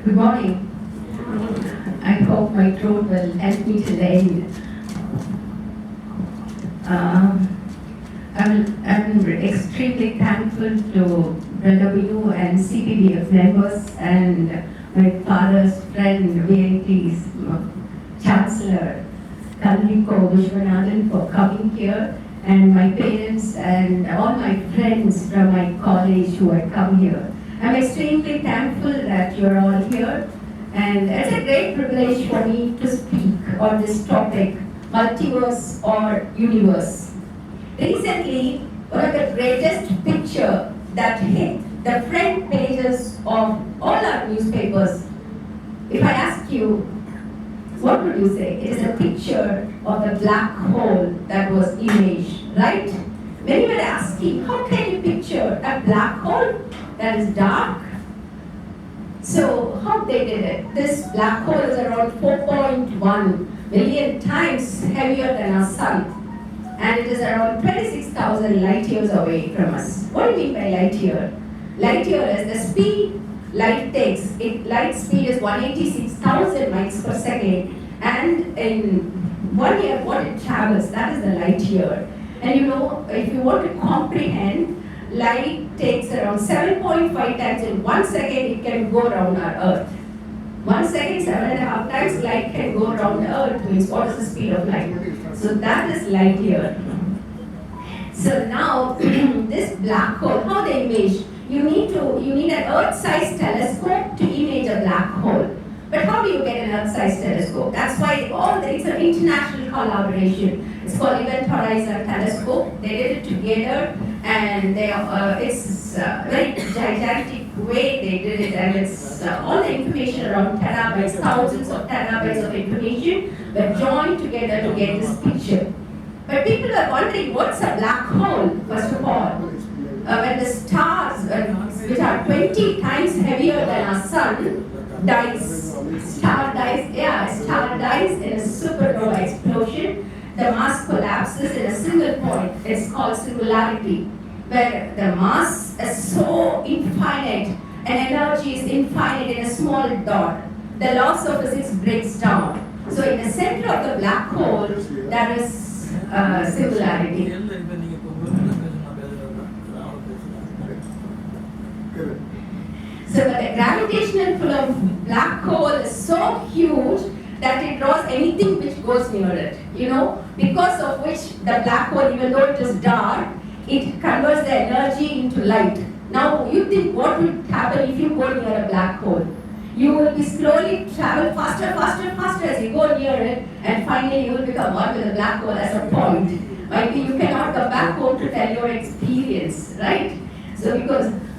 Good morning. I hope my throat will help me till the end. I'm extremely thankful to Brother Vinu and CPBF members and my father's friend, VIP's Chancellor, kalvi Vishwanathan, for coming here, and my parents and all my friends from my college who had come here. I'm extremely thankful that you're all here, and it's a great privilege for me to speak on this topic, multiverse or universe. Recently, one of the greatest picture that hit the front pages of all our newspapers. If I ask you, what would you say? It is a picture of the black hole that was imaged, right? When you were asking, how can you picture a black hole that is dark? So how they did it? This black hole is around 4.1 million times heavier than our sun, and it is around 26,000 light years away from us. What do you mean by light year? Light year is the speed light takes. Light speed is 186,000 miles per second, and in 1 year what it travels, that is the light year. And you know, if you want to comprehend, light takes around 7.5 times in 1 second it can go around our earth. 1 second, 7.5 times light can go around the earth, means what is the speed of light? So that is light year. So now, this black hole, how they image? You need an Earth-sized telescope to image a black hole. But how do you get an Earth-sized telescope? That's why it's an international collaboration. It's called Event Horizon Telescope. They did it together, and it's a very gigantic way they did it, and it's all the information around terabytes, thousands of terabytes of information were joined together to get this picture. But people are wondering, what's a black hole, first of all? When the stars, which are 20 times heavier than our sun, star dies in a supernova explosion, the mass collapses in a single point. It's called singularity, where the mass is so infinite and energy is infinite in a small dot. The laws of physics breaks down. So in the center of the black hole, there is singularity. So the gravitational pull of black hole is so huge that it draws anything which goes near it. You know, because of which the black hole, even though it is dark, it converts the energy into light. Now you think what would happen if you go near a black hole? You will be slowly travel faster as you go near it, and finally you will become one with the black hole as a point. Maybe you cannot come back home to tell your experience, right? So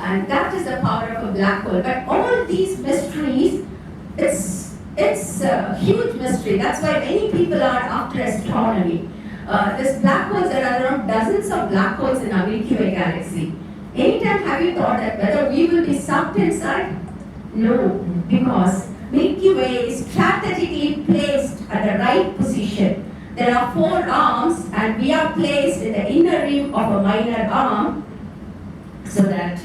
and that is the power of a black hole. But all these mysteries, it's a huge mystery. That's why many people are after astronomy. This black holes, there are around dozens of black holes in our Milky Way galaxy. Anytime have you thought that whether we will be sucked inside? No, because Milky Way is strategically placed at the right position. There are 4 arms, and we are placed in the inner rim of a minor arm, so that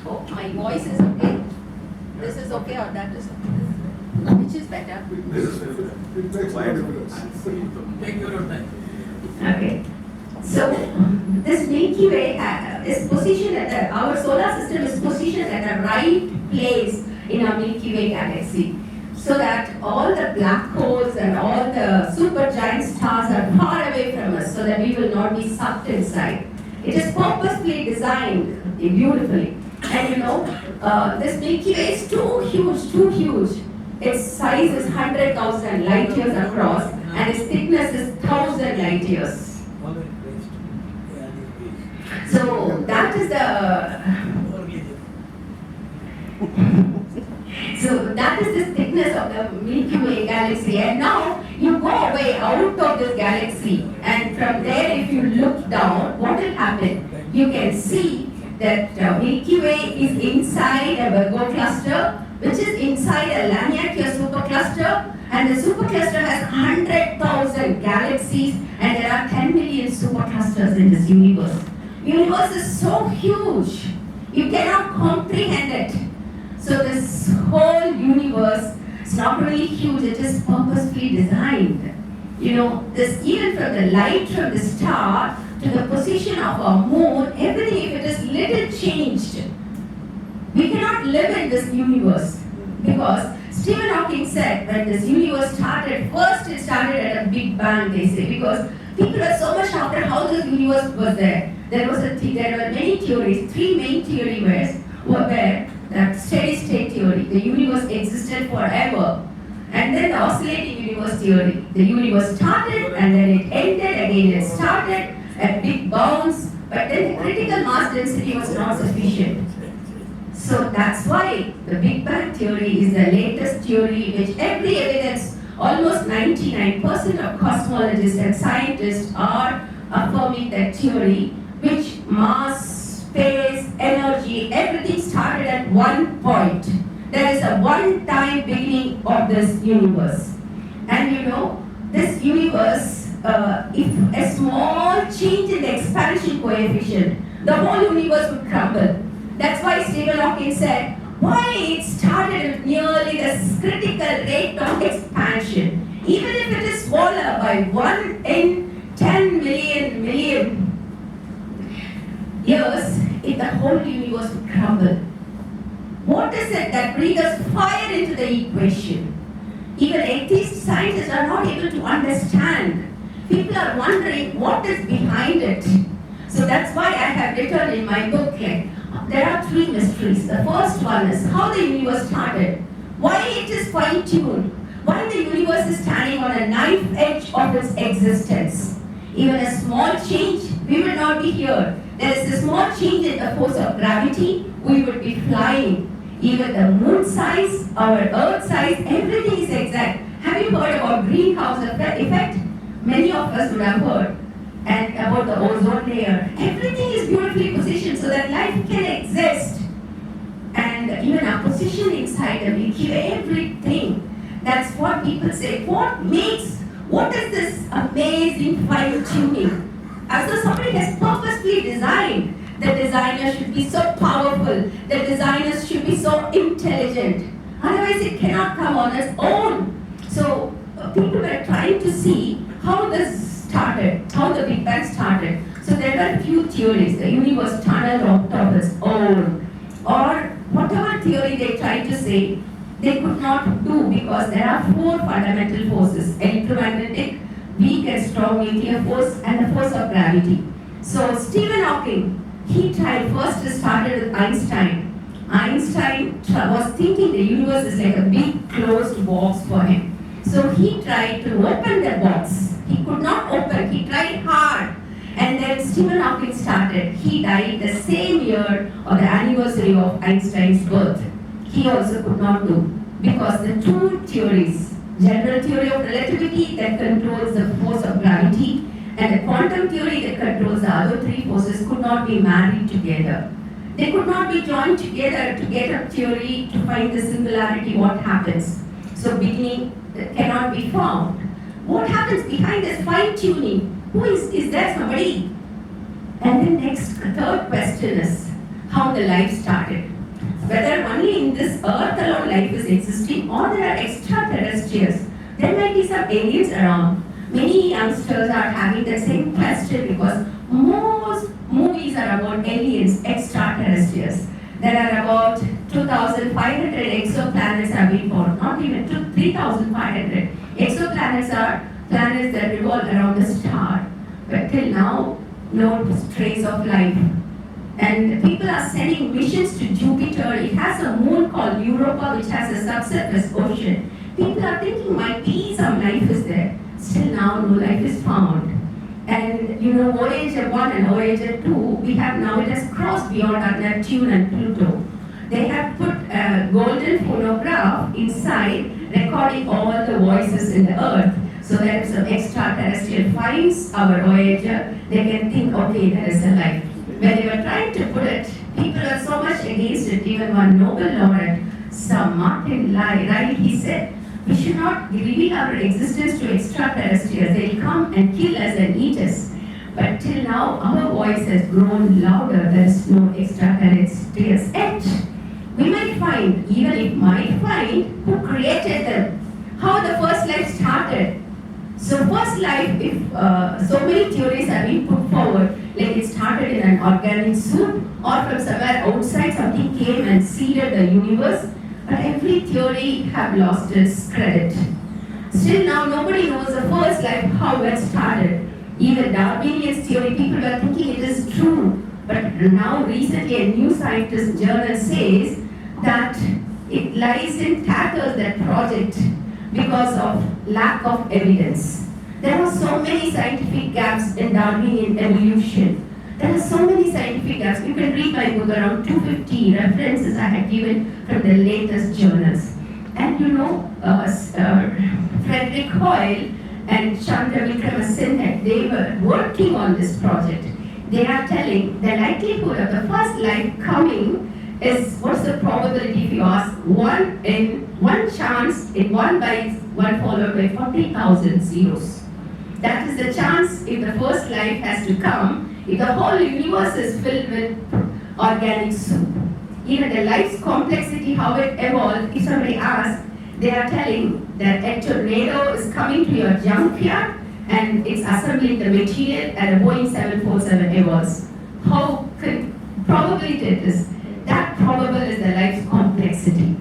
oh, my voice is okay. This is okay, or that is okay? Which is better? Take your time. Okay. So this Milky Way is positioned our solar system is positioned at the right place in our Milky Way galaxy, so that all the black holes and all the supergiant stars are far away from us, so that we will not be sucked inside. It is purposely designed beautifully. And you know, this Milky Way is too huge. Its size is 100,000 light years across, and its thickness is 1,000 light years. So that is the thickness of the Milky Way galaxy. And now you go away out of this galaxy, and from there if you look down, what will happen? You can see that Milky Way is inside a Virgo cluster, which is inside a Laniakea supercluster, and the supercluster has 100,000 galaxies, and there are 10 million superclusters in this universe. Universe is so huge, you cannot comprehend it. So the this whole universe is not really huge, it is purposefully designed. This even from the light from the star to the position of our moon, everything, if it is little changed, we cannot live in this universe. Because Stephen Hawking said when this universe started, first it started at a big bang, they say, because people are so much after how this universe was there. There were many theories. Three main theories were there. The steady state theory, the universe existed forever. And then the oscillating universe theory. The universe started and then it ended, again it started at big bounds, but then the critical mass density was not sufficient. So that's why the Big Bang theory is the latest theory which every evidence, almost 99% of cosmologists and scientists are affirming that theory, which mass, space, energy, everything started at one point. There is a one-time beginning of this universe. And this universe, if a small change in the expansion coefficient, the whole universe would crumble. That's why Stephen Hawking said, why it started at nearly the critical rate of expansion. Even if it is smaller by 1 in 10 million years, if the whole universe would crumble. What is it that breathes fire into the equation? Even atheist scientists are not able to understand. People are wondering what is behind it. So that's why I have written in my book, there are three mysteries. The first one is how the universe started, why it is fine-tuned, why the universe is standing on a knife edge of its existence. Even a small change, we will not be here. There is a small change in the force of gravity, we would be flying. Even the moon size, our earth size, everything is exact. Have you heard about greenhouse effect? Many of us would have heard. And about the ozone layer. Everything is beautifully positioned so that life can exist. And even our position inside the Milky Way, everything. That's what people say. What is this amazing fine-tuning? As though somebody has purposely designed. The designer should be so powerful. The designers should be so intelligent. Otherwise it cannot come on its own. So people were trying to see how this started, how the Big Bang started. So there were few theories. The universe tunneled on top of its own. Or whatever theory they tried to say, they could not do because there are four fundamental forces: electromagnetic, weak and strong nuclear force, and the force of gravity. So Stephen Hawking, he tried first to start with Einstein. Einstein was thinking the universe is like a big closed box for him. So he tried to open the box. He could not open, he tried hard. And then Stephen Hawking started. He died the same year of the anniversary of Einstein's birth. He also could not do because the two theories, general theory of relativity that controls the force of gravity and the quantum theory that controls the other three forces, could not be married together. They could not be joined together to get a theory to find the singularity, what happens. So beginning cannot be found. What happens behind this fine-tuning? Is there somebody? And then third question is how the life started. Whether only in this earth alone life is existing or there are extraterrestrials. There might be some aliens around. Many youngsters are having the same question because most movies are about aliens, extraterrestrials. There are about 2,500 exoplanets have been found, not even 3,500. Exoplanets are planets that revolve around the star, but till now, no trace of life. And people are sending missions to Jupiter. It has a moon called Europa, which has a subsurface ocean. People are thinking might be some life is there. Still now, no life is found. And Voyager 1 and Voyager 2, we have now, it has crossed beyond our Neptune and Pluto. They have put a golden phonograph inside, recording all the voices in the earth. So that if some extraterrestrial finds our Voyager, they can think, okay, there is a life. When they were trying to put it, people are so much against it. Even one Nobel laureate, Sir Martin Riley, he said, we should not reveal our existence to extraterrestrials. They'll come and kill us and eat us. But till now, our voice has grown louder. There is no extraterrestrials yet. we might find, even if might find, who created them, how the first life started. So first life, if so many theories have been put forward, like it started in an organic soup or from somewhere outside something came and seeded the universe, but every theory have lost its credit. Still now nobody knows the first life, how it started. Even Darwinian's theory, people were thinking it is true, but now recently a new scientist journal says that it lies in tatters, that project, because of lack of evidence. There are so many scientific gaps in Darwinian evolution. There are so many scientific gaps. You can read my book, around 250 references I have given from the latest journals. And you know, Frederick Hoyle and Chandra Vikramasinghe, they were working on this project. They are telling the likelihood of the first life coming is, what's the probability if you ask, one chance in 1 by 1 followed by 40,000 zeros. That is the chance if the first life has to come, if the whole universe is filled with organic soup. Even the life's complexity, how it evolved, if somebody asks, they are telling that a tornado is coming to your junkyard and it's assembling the material and a Boeing 747 evolves. How probability it is? That probable is the life's complexity.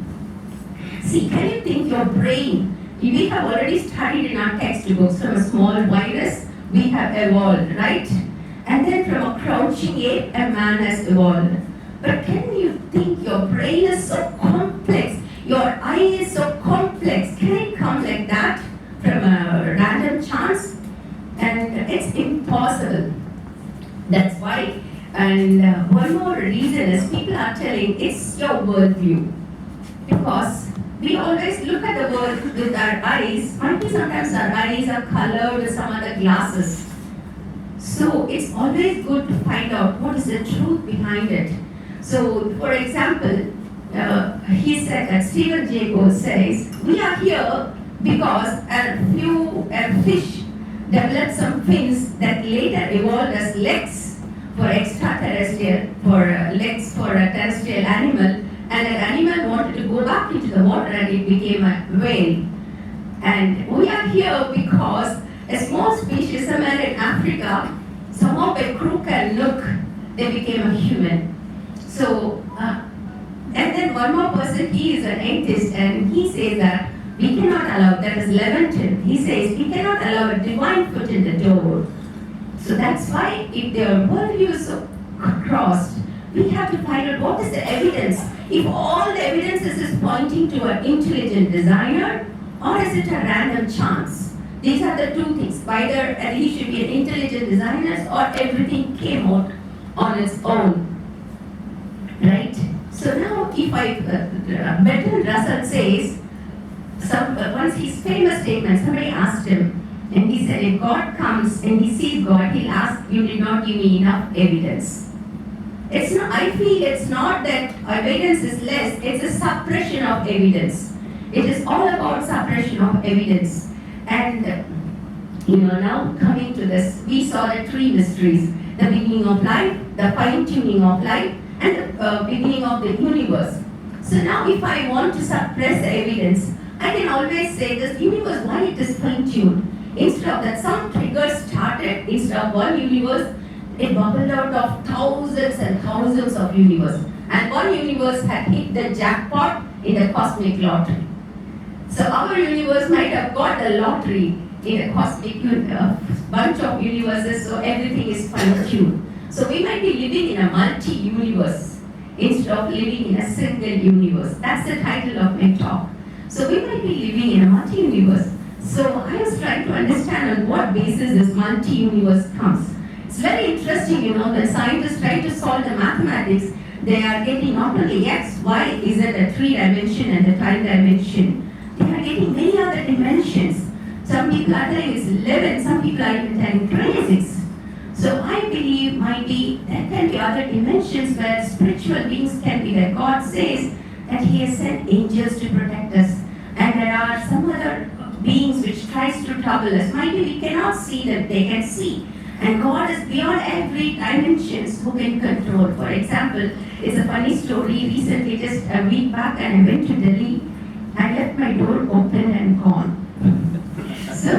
See, can you think your brain? We have already studied in our textbooks from a small virus, we have evolved, right? And then from a crouching ape, a man has evolved. But can you think your brain is so complex, your eye is so complex, can it come like that from a random chance? And it's impossible. That's why, and one more reason is people are telling it's your worldview. Because we always look at the world with our eyes, maybe sometimes our eyes are colored with some other glasses. So it's always good to find out what is the truth behind it. So, for example, he said that Stephen Jay Gould says, we are here because a fish developed some fins that later evolved as legs for extraterrestrial, legs for a terrestrial animal, and an animal wanted to go back into the water and it became a whale. And we are here because a small species somewhere in Africa, somehow by crook and nook, they became a human. So, and then one more person, he is an atheist, and he says that we cannot allow, that is Leventon, he says we cannot allow a divine foot in the door. So that's why if their worldview is so crossed, we have to find out what is the evidence. If all the evidence is pointing to an intelligent designer, or is it a random chance? These are the two things. Either he should be an intelligent designer or everything came out on its own. Right? So now if Bertrand Russell says, once his famous statement, somebody asked him, and he said, if God comes and he sees God, he'll ask, you did not give me enough evidence. It's not, I feel it's not that evidence is less, it's a suppression of evidence. It is all about suppression of evidence. And now coming to this, we saw the three mysteries, the beginning of life, the fine-tuning of life, and the beginning of the universe. So now if I want to suppress the evidence, I can always say this universe, why it is fine-tuned? Instead of that, some triggers started, instead of one universe, it bubbled out of thousands and thousands of universes. And one universe had hit the jackpot in the cosmic lottery. So our universe might have got the lottery in a cosmic bunch of universes, so everything is fine-tuned. So we might be living in a multi-universe instead of living in a single universe. That's the title of my talk. So we might be living in a multi-universe. So I was trying to understand on what basis this multi-universe comes. It's very interesting, when scientists try to solve the mathematics, they are getting not only x, y, z, a 3-dimension and a time dimension. They are getting many other dimensions. Some people are telling it's 11, some people are even telling 26. So I believe there can be other dimensions where spiritual beings can be, that God says that He has sent angels to protect us. And there are some other beings which tries to trouble us. Maybe we cannot see that they can see. And God is beyond every dimensions who can control. For example, It's a funny story. Recently, just a week back, and I went to Delhi. I left my door open and gone. So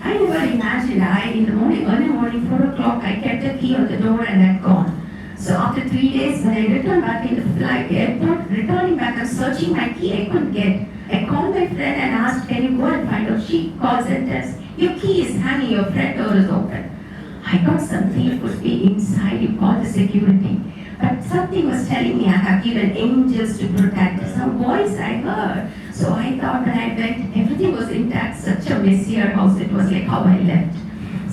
I never imagined. In the morning, early morning, 4 o'clock, I kept the key on the door and I'd gone. So after 3 days, when I returned back in the airport, returning back and searching my key, I couldn't get. I called my friend and asked, can you go and find out? She calls and tells, your key is hanging, your front door is open. I thought something could be inside, you call the security. But something was telling me I have given angels to protect. Some voice I heard. So I thought when I went, everything was intact, such a messier house, it was like how I left.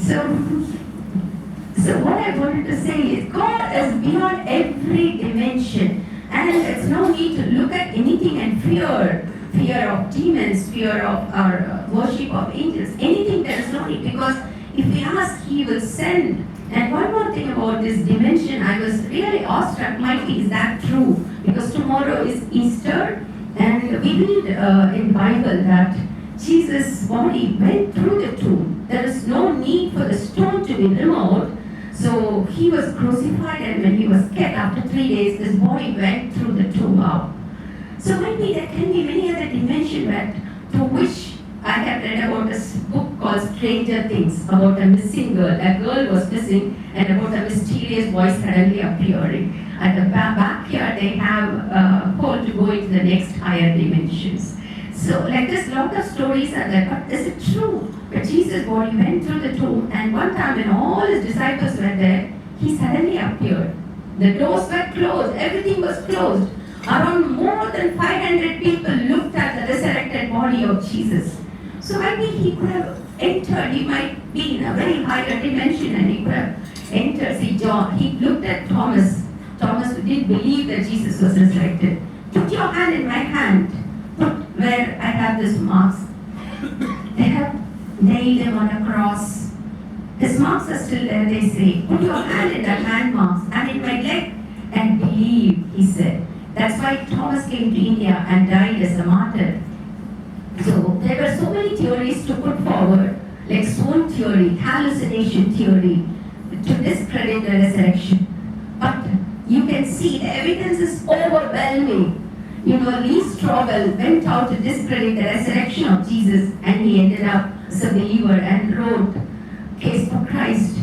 So what I wanted to say is God is beyond every dimension, and there's no need to look at anything and fear of demons, fear of our worship of angels, anything. There is no need, because if we ask, He will send. And one more thing about this dimension, I was really awestruck. Mighty, is that true? Because tomorrow is Easter, and we read in the Bible that Jesus' body went through the tomb. There is no need for the stone to be removed. So He was crucified, and when He was kept after 3 days, His body went through the tomb out. So maybe there can be many other dimensions through which I have read about this book called Stranger Things, about a missing girl. A girl was missing, and about a mysterious voice suddenly appearing. At the backyard, they have a hole to go into the next higher dimensions. So like this, lot of stories are there, but is it true? But Jesus' body went through the tomb, and one time when all His disciples were there, He suddenly appeared. The doors were closed, everything was closed. Around more than 500 people looked at the resurrected body of Jesus. So maybe He could have entered, He might be in a very higher dimension, and He could have entered. See, John, He looked at Thomas. Thomas didn't believe that Jesus was resurrected. Put your hand in my hand. Put where I have this marks. They have nailed Him on a cross. His marks are still there, they say. Put your hand in the hand marks and in my leg and believe, He said. That's why Thomas came to India and died as a martyr. So there were so many theories to put forward, like swoon theory, hallucination theory, to discredit the resurrection. But you can see the evidence is overwhelming. Lee Strobel went out to discredit the resurrection of Jesus, and he ended up as a believer and wrote Case for Christ.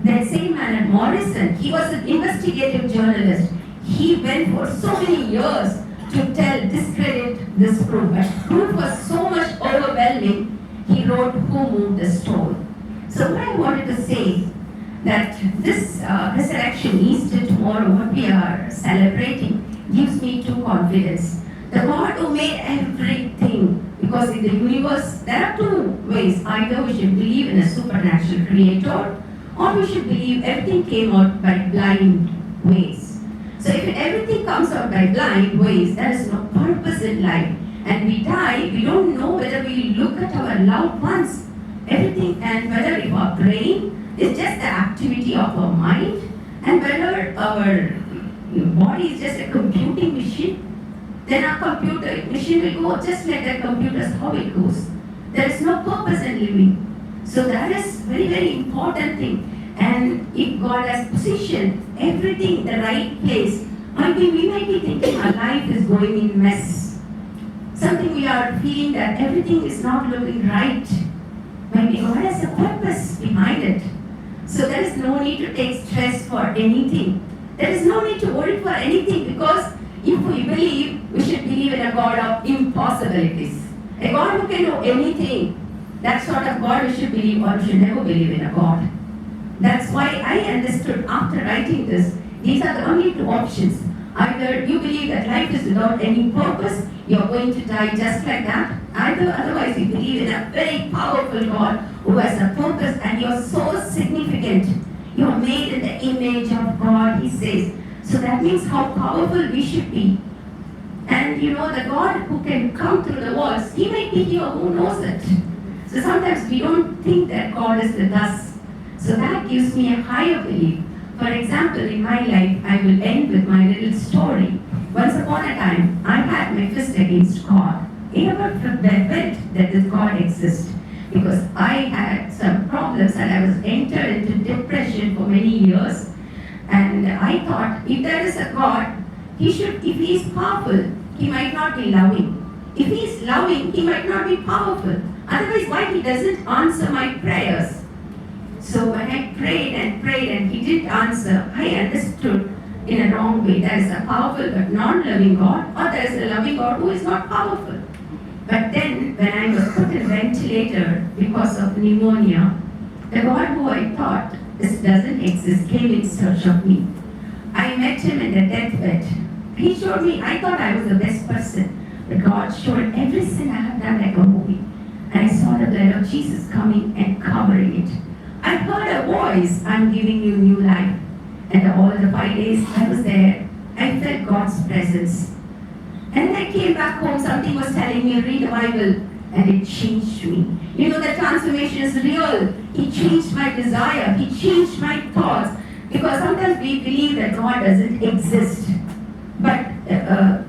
The same man at Morrison, he was an investigative journalist. He went for so many years to discredit this proof. But proof was so much overwhelming, he wrote Who Moved the Stone. So what I wanted to say, that this resurrection, Easter tomorrow, what we are celebrating, gives me true confidence. The God who made everything, because in the universe there are two ways. Either we should believe in a supernatural creator, or we should believe everything came out by blind ways. So if everything comes out by blind ways, there is no purpose in life. And we die, we don't know whether we look at our loved ones, everything, and whether if our brain is just the activity of our mind, and whether our body is just a computing machine, then our computer machine will go just like the computers, how it goes. There is no purpose in living. So that is very, very important thing. And if God has positioned everything in the right place, we might be thinking our life is going in mess. Something we are feeling that everything is not looking right. Maybe God has a purpose behind it. So there is no need to take stress for anything. There is no need to worry for anything, because if we believe, we should believe in a God of impossibilities. A God who can do anything. That sort of God we should believe, or we should never believe in a God. That's why I understood after writing this, these are the only two options. Either you believe that life is without any purpose, you're going to die just like that. Otherwise you believe in a very powerful God who has a purpose, and you're so significant. You're made in the image of God, He says. So that means how powerful we should be. And the God who can come through the walls, He might be here, who knows it? So sometimes we don't think that God is with us. So that gives me a higher belief. For example, in my life, I will end with my little story. Once upon a time, I had my fist against God. I never felt that this God exists, because I had some problems and I was entered into depression for many years. And I thought, if there is a God, if he is powerful, he might not be loving. If he is loving, he might not be powerful. Otherwise, why he doesn't answer my prayers? So when I prayed and he didn't answer, I understood in a wrong way. There is a powerful but non-loving God, or there is a loving God who is not powerful. But then, when I was put in ventilator because of pneumonia, the God who I thought this doesn't exist came in search of me. I met him in the deathbed. He showed me, I thought I was the best person, but God showed every sin I have done like a movie. And I saw the blood of Jesus coming and covering it. I heard a voice, I'm giving you new life. And all the 5 days I was there, I felt God's presence. And then I came back home, something was telling me, read the Bible, and it changed me. You know, the transformation is real. He changed my desire, he changed my thoughts. Because sometimes we believe that God doesn't exist. But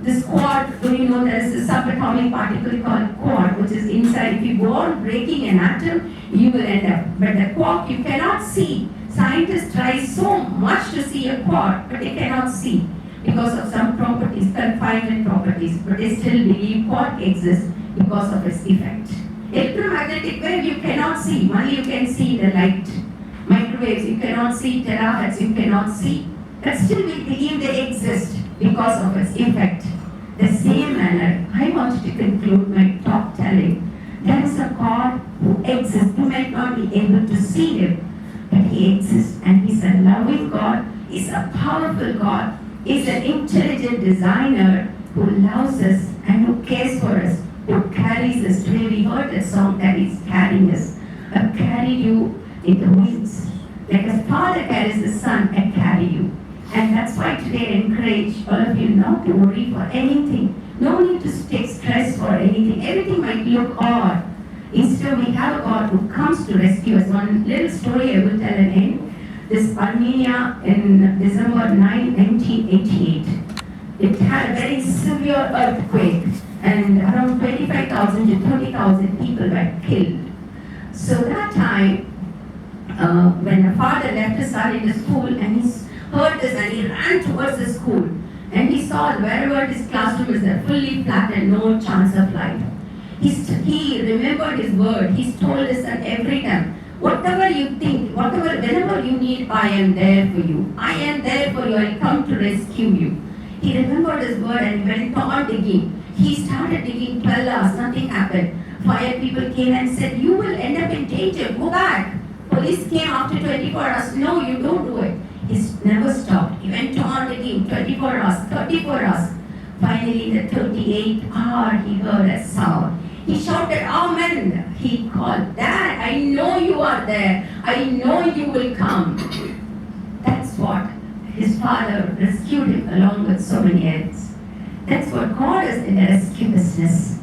this quark, you know, there is a subatomic particle called quark, which is inside. If you go on breaking an atom, you will end up. But the quark you cannot see. Scientists try so much to see a quark, but they cannot see because of some properties, confinement properties. But they still believe quark exists because of its effect. Electromagnetic wave you cannot see, only you can see the light. Microwaves you cannot see, terahertz you cannot see. But still we believe they exist because of its effect. The same manner, I want to conclude my talk telling, there is a God who exists. You might not be able to see him, but he exists, and he's a loving God, he's a powerful God, he's an intelligent designer who loves us and who cares for us, who carries us. Today we heard a song that is carrying us. I carry you in the wings. Like a father carries his son, I carry you. And that's why today I encourage all of you not to worry for anything. No need to take stress for anything. Everything might look odd. Instead, we have a God who comes to rescue us. One little story I will tell an end. This Armenia in December 9, 1988. It had a very severe earthquake and around 25,000 to 30,000 people were killed. So that time, when the father left his son in the school and he heard this and he ran towards the school and he saw wherever his classroom is there fully flat and no chance of light. He remembered his word. He told his son every time, whatever you think, whenever you need, I am there for you. I am there for you. I come to rescue you. He remembered his word and went on digging. He started digging 12 hours. Nothing happened. Fire people came and said, you will end up in danger. Go back. Police came after 24 hours. No, you don't do it. He never stopped. He went on digging 24 hours, 34 hours. Finally, in the 38th hour, he heard a sound. He shouted, Amen. He called, Dad, I know you are there. I know you will come. That's what his father rescued him along with so many others. That's what God is in the rescue business.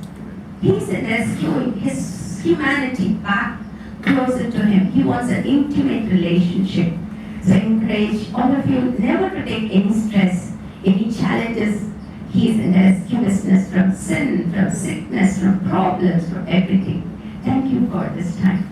He's in rescuing his humanity back closer to him. He wants an intimate relationship. So I encourage all of you never to take any stress, any challenges. He is in the rescue business from sin, from sickness, from problems, from everything. Thank you for this time.